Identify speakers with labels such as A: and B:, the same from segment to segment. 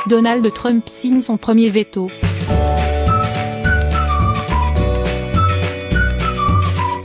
A: Donald Trump signe son premier veto.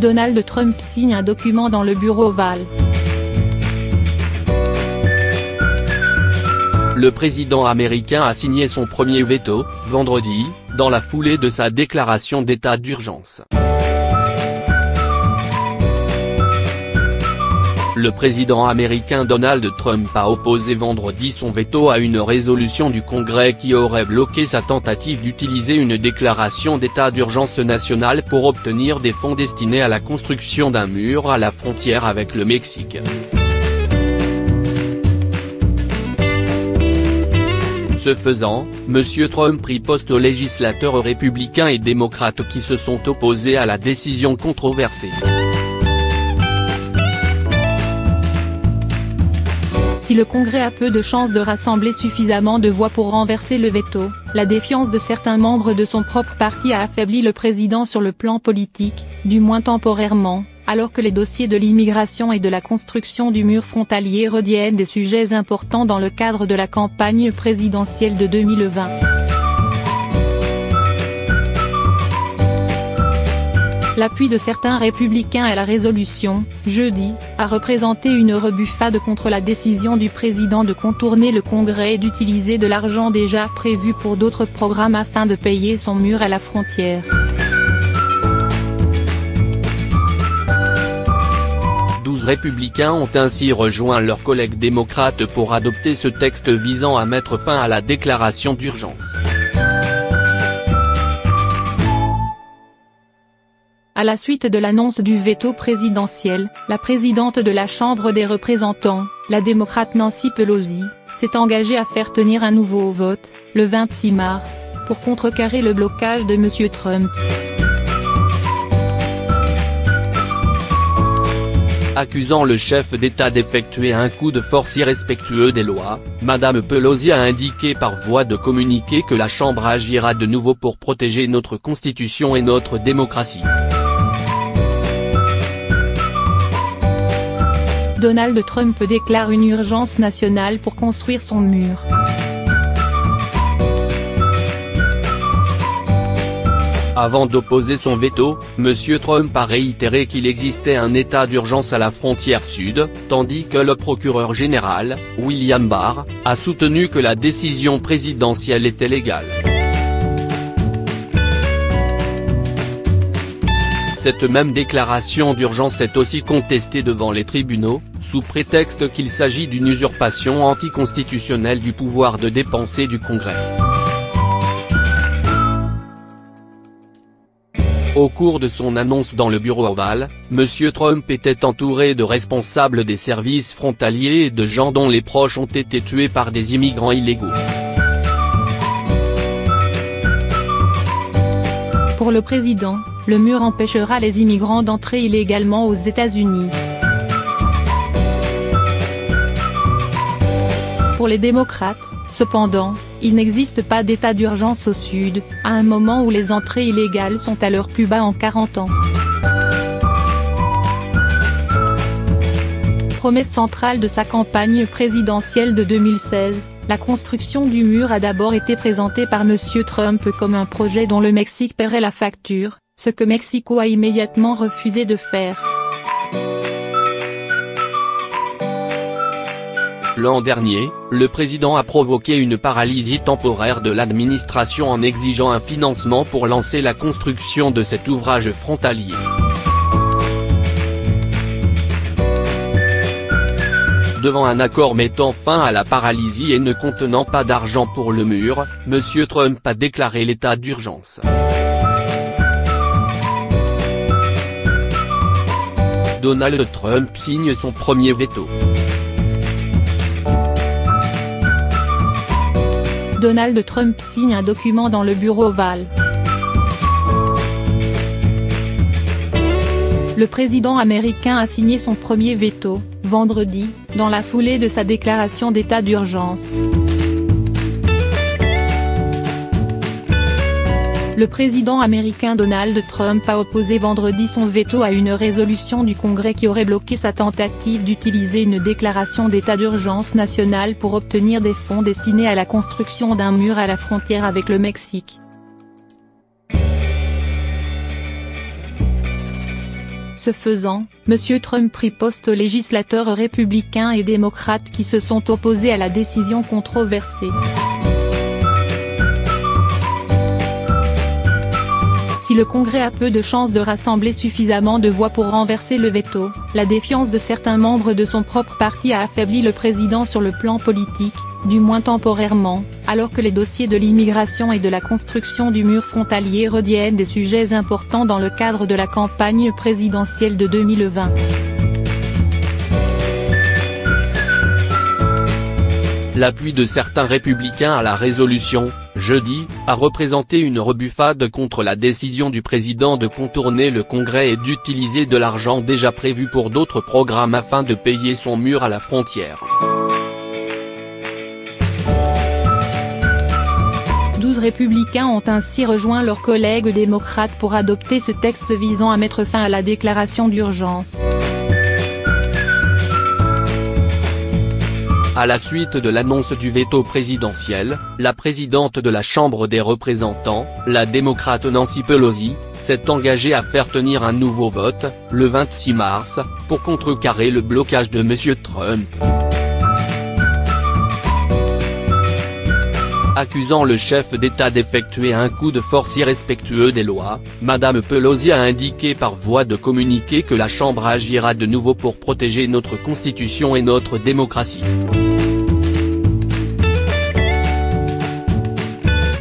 A: Donald Trump signe un document dans le bureau ovale.
B: Le président américain a signé son premier veto, vendredi, dans la foulée de sa déclaration d'état d'urgence. Le président américain Donald Trump a opposé vendredi son veto à une résolution du Congrès qui aurait bloqué sa tentative d'utiliser une déclaration d'état d'urgence nationale pour obtenir des fonds destinés à la construction d'un mur à la frontière avec le Mexique. Ce faisant, M. Trump riposte aux législateurs républicains et démocrates qui se sont opposés à la décision controversée.
A: Si le Congrès a peu de chances de rassembler suffisamment de voix pour renverser le veto, la défiance de certains membres de son propre parti a affaibli le président sur le plan politique, du moins temporairement, alors que les dossiers de l'immigration et de la construction du mur frontalier redeviennent des sujets importants dans le cadre de la campagne présidentielle de 2020. L'appui de certains républicains à la résolution, jeudi, a représenté une rebuffade contre la décision du président de contourner le Congrès et d'utiliser de l'argent déjà prévu pour d'autres programmes afin de payer son mur à la frontière.
B: Républicains ont ainsi rejoint leurs collègues démocrates pour adopter ce texte visant à mettre fin à la déclaration d'urgence.
A: À la suite de l'annonce du veto présidentiel, la présidente de la Chambre des représentants, la démocrate Nancy Pelosi, s'est engagée à faire tenir un nouveau vote, le 26 mars, pour contrecarrer le blocage de M. Trump.
B: Accusant le chef d'État d'effectuer un coup de force irrespectueux des lois, Mme Pelosi a indiqué par voie de communiqué que la Chambre agira de nouveau pour protéger notre Constitution et notre démocratie.
A: Donald Trump déclare une urgence nationale pour construire son mur.
B: Avant d'opposer son veto, M. Trump a réitéré qu'il existait un état d'urgence à la frontière sud, tandis que le procureur général, William Barr, a soutenu que la décision présidentielle était légale. Cette même déclaration d'urgence est aussi contestée devant les tribunaux, sous prétexte qu'il s'agit d'une usurpation anticonstitutionnelle du pouvoir de dépenser du Congrès. Au cours de son annonce dans le bureau ovale, M. Trump était entouré de responsables des services frontaliers et de gens dont les proches ont été tués par des immigrants illégaux.
A: Pour le président, le mur empêchera les immigrants d'entrer illégalement aux États-Unis. Pour les démocrates, cependant, il n'existe pas d'état d'urgence au Sud, à un moment où les entrées illégales sont à leur plus bas en 40 ans. Promesse centrale de sa campagne présidentielle de 2016, la construction du mur a d'abord été présentée par M. Trump comme un projet dont le Mexique paierait la facture, ce que Mexico a immédiatement refusé de faire.
B: L'an dernier, le président a provoqué une paralysie temporaire de l'administration en exigeant un financement pour lancer la construction de cet ouvrage frontalier. Devant un accord mettant fin à la paralysie et ne contenant pas d'argent pour le mur, M. Trump a déclaré l'état d'urgence. Donald Trump signe son premier veto.
A: Donald Trump signe un document dans le bureau ovale. Le président américain a signé son premier veto, vendredi, dans la foulée de sa déclaration d'état d'urgence. Le président américain Donald Trump a opposé vendredi son veto à une résolution du Congrès qui aurait bloqué sa tentative d'utiliser une déclaration d'état d'urgence nationale pour obtenir des fonds destinés à la construction d'un mur à la frontière avec le Mexique. Ce faisant, M. Trump riposte aux législateurs républicains et démocrates qui se sont opposés à la décision controversée. Si le Congrès a peu de chances de rassembler suffisamment de voix pour renverser le veto, la défiance de certains membres de son propre parti a affaibli le président sur le plan politique, du moins temporairement, alors que les dossiers de l'immigration et de la construction du mur frontalier redeviennent des sujets importants dans le cadre de la campagne présidentielle de 2020.
B: L'appui de certains républicains à la résolution, jeudi, a représenté une rebuffade contre la décision du président de contourner le Congrès et d'utiliser de l'argent déjà prévu pour d'autres programmes afin de payer son mur à la frontière.
A: 12 républicains ont ainsi rejoint leurs collègues démocrates pour adopter ce texte visant à mettre fin à la déclaration d'urgence.
B: À la suite de l'annonce du veto présidentiel, la présidente de la Chambre des représentants, la démocrate Nancy Pelosi, s'est engagée à faire tenir un nouveau vote, le 26 mars, pour contrecarrer le blocage de M. Trump. Accusant le chef d'État d'effectuer un coup de force irrespectueux des lois, Madame Pelosi a indiqué par voie de communiqué que la Chambre agira de nouveau pour protéger notre Constitution et notre démocratie.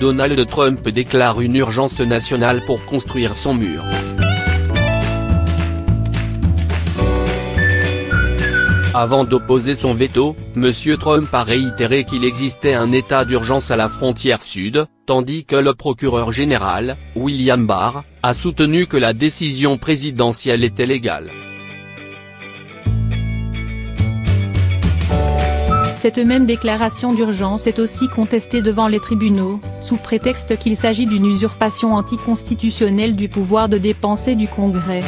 B: Donald Trump déclare une urgence nationale pour construire son mur. Avant d'opposer son veto, M. Trump a réitéré qu'il existait un état d'urgence à la frontière sud, tandis que le procureur général, William Barr, a soutenu que la décision présidentielle était légale.
A: Cette même déclaration d'urgence est aussi contestée devant les tribunaux, sous prétexte qu'il s'agit d'une usurpation anticonstitutionnelle du pouvoir de dépenser du Congrès.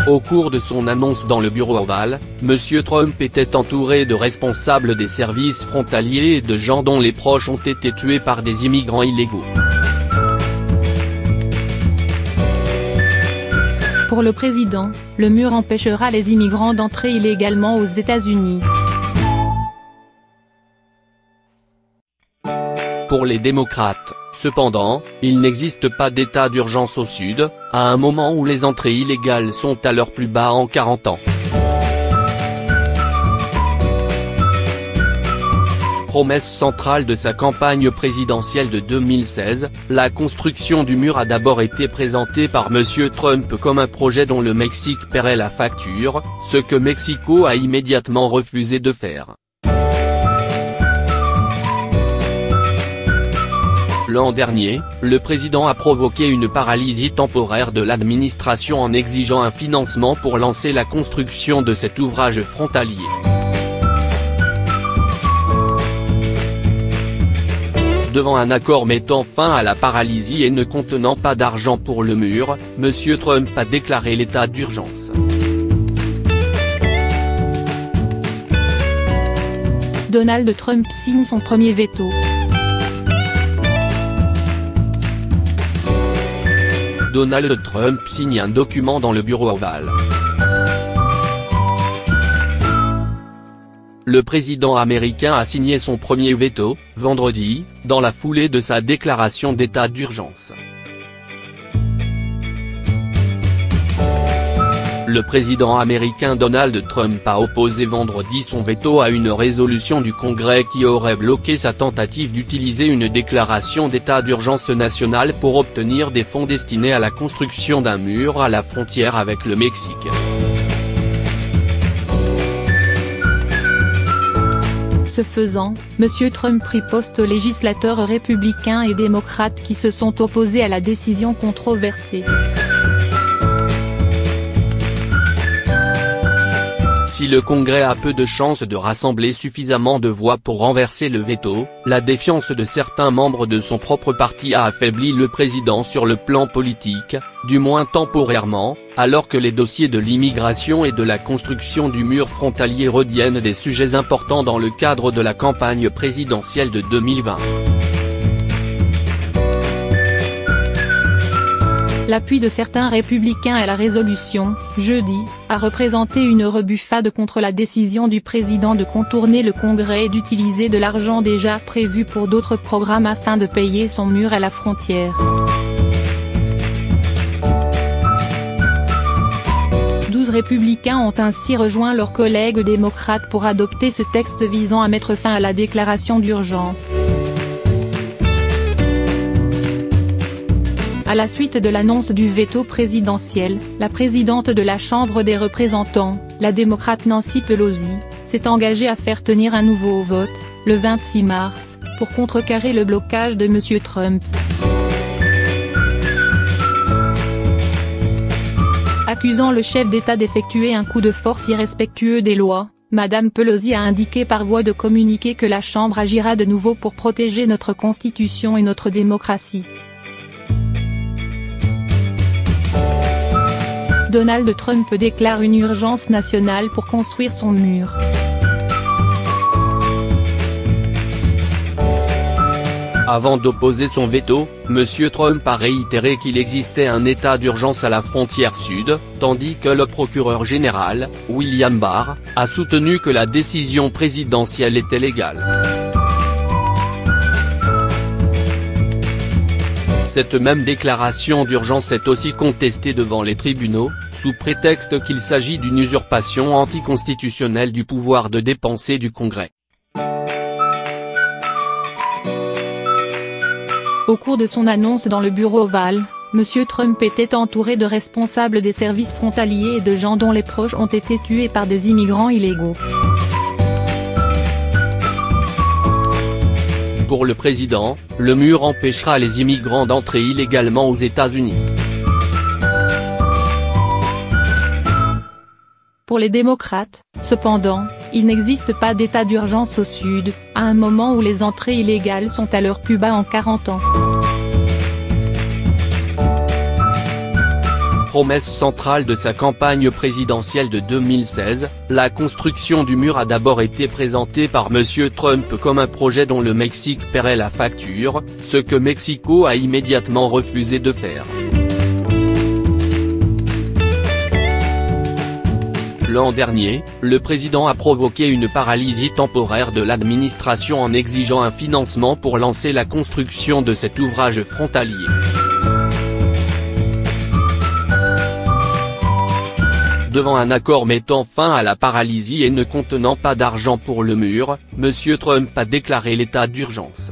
B: Au cours de son annonce dans le bureau ovale, M. Trump était entouré de responsables des services frontaliers et de gens dont les proches ont été tués par des immigrants illégaux.
A: Pour le président, le mur empêchera les immigrants d'entrer illégalement aux États-Unis.
B: Pour les démocrates, cependant, il n'existe pas d'état d'urgence au Sud, à un moment où les entrées illégales sont à leur plus bas en 40 ans. Promesse centrale de sa campagne présidentielle de 2016, la construction du mur a d'abord été présentée par M. Trump comme un projet dont le Mexique paierait la facture, ce que Mexico a immédiatement refusé de faire. L'an dernier, le président a provoqué une paralysie temporaire de l'administration en exigeant un financement pour lancer la construction de cet ouvrage frontalier. Devant un accord mettant fin à la paralysie et ne contenant pas d'argent pour le mur, M. Trump a déclaré l'état d'urgence.
A: Donald Trump signe son premier veto.
B: Donald Trump signe un document dans le bureau ovale. Le président américain a signé son premier veto, vendredi, dans la foulée de sa déclaration d'état d'urgence. Le président américain Donald Trump a opposé vendredi son veto à une résolution du Congrès qui aurait bloqué sa tentative d'utiliser une déclaration d'état d'urgence nationale pour obtenir des fonds destinés à la construction d'un mur à la frontière avec le Mexique.
A: Ce faisant, M. Trump riposte aux législateurs républicains et démocrates qui se sont opposés à la décision controversée.
B: Si le Congrès a peu de chances de rassembler suffisamment de voix pour renverser le veto, la défiance de certains membres de son propre parti a affaibli le président sur le plan politique, du moins temporairement, alors que les dossiers de l'immigration et de la construction du mur frontalier redeviennent des sujets importants dans le cadre de la campagne présidentielle de 2020.
A: L'appui de certains républicains à la résolution, jeudi, a représenté une rebuffade contre la décision du président de contourner le Congrès et d'utiliser de l'argent déjà prévu pour d'autres programmes afin de payer son mur à la frontière. 12 républicains ont ainsi rejoint leurs collègues démocrates pour adopter ce texte visant à mettre fin à la déclaration d'urgence. À la suite de l'annonce du veto présidentiel, la présidente de la Chambre des représentants, la démocrate Nancy Pelosi, s'est engagée à faire tenir un nouveau vote, le 26 mars, pour contrecarrer le blocage de M. Trump. Accusant le chef d'État d'effectuer un coup de force irrespectueux des lois, Madame Pelosi a indiqué par voie de communiqué que la Chambre agira de nouveau pour protéger notre Constitution et notre démocratie. Donald Trump déclare une urgence nationale pour construire son mur.
B: Avant d'opposer son veto, M. Trump a réitéré qu'il existait un état d'urgence à la frontière sud, tandis que le procureur général, William Barr, a soutenu que la décision présidentielle était légale. Cette même déclaration d'urgence est aussi contestée devant les tribunaux, sous prétexte qu'il s'agit d'une usurpation anticonstitutionnelle du pouvoir de dépenser du Congrès.
A: Au cours de son annonce dans le bureau ovale, M. Trump était entouré de responsables des services frontaliers et de gens dont les proches ont été tués par des immigrants illégaux.
B: Pour le président, le mur empêchera les immigrants d'entrer illégalement aux États-Unis.
A: Pour les démocrates, cependant, il n'existe pas d'état d'urgence au Sud, à un moment où les entrées illégales sont à leur plus bas en 40 ans.
B: Promesse centrale de sa campagne présidentielle de 2016, la construction du mur a d'abord été présentée par M. Trump comme un projet dont le Mexique paierait la facture, ce que Mexico a immédiatement refusé de faire. L'an dernier, le président a provoqué une paralysie temporaire de l'administration en exigeant un financement pour lancer la construction de cet ouvrage frontalier. Devant un accord mettant fin à la paralysie et ne contenant pas d'argent pour le mur, M. Trump a déclaré l'état d'urgence.